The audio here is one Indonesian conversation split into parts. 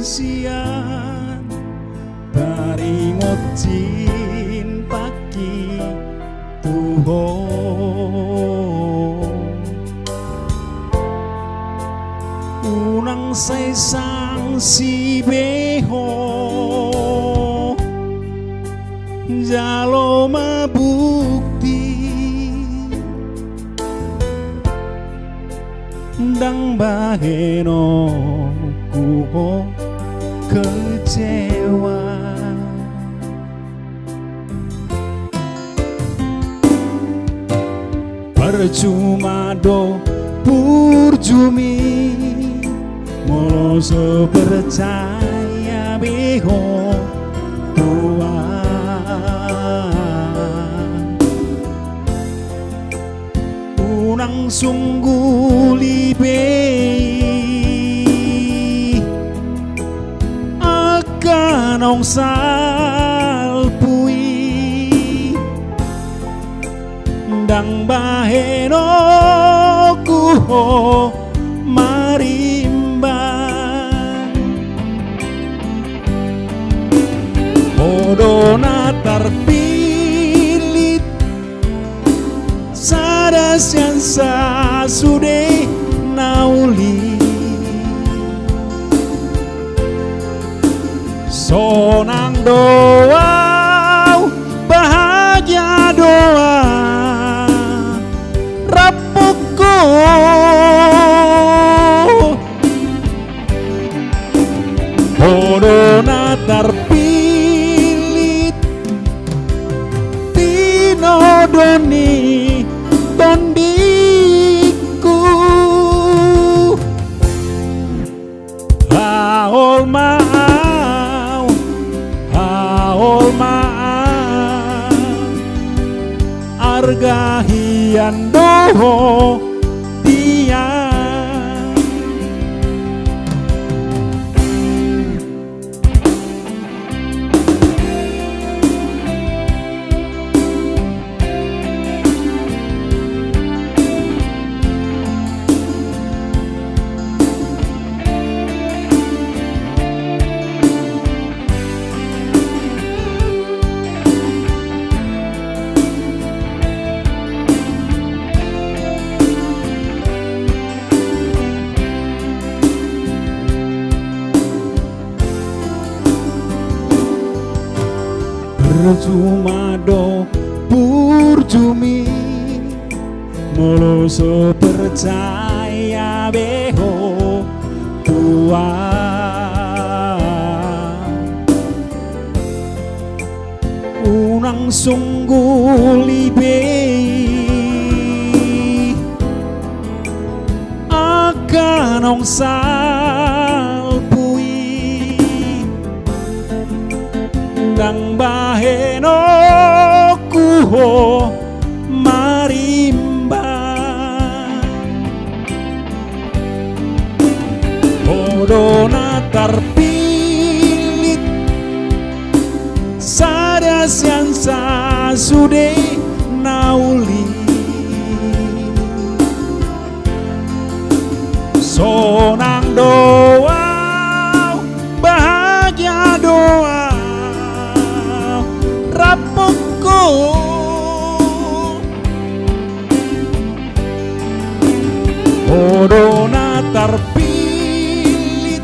sian baringot cinpaki Tuhan unang saysang si beho jalo mabukti ndang baheno kuho kecewa percuma do purjumi molo sepercaya beho Tuhan unang sungguh libei akan ong salpui ndang baheno kuho marimbang Odona terpilit sadas yang sude nauli sonang doa bahagia doa rapuku Odona terpilit tinodoni tondiku haol maau arga hian doho dia percuma do purjumi molo sepercaya beho Tuhan unang sungguh libei akan ong salpui ndang baheno kuho marimbang Odona terpilit sadas yang sude nauli sonang doa bahagia doa rapuku Odona terpilit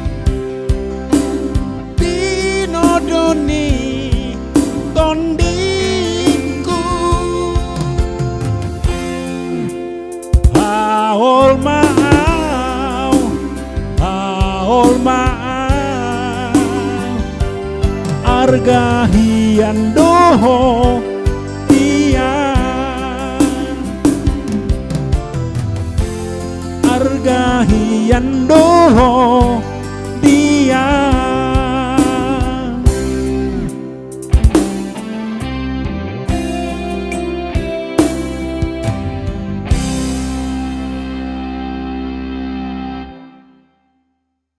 tinodoni tondiku haol maau arga hian doho dia arga hian doho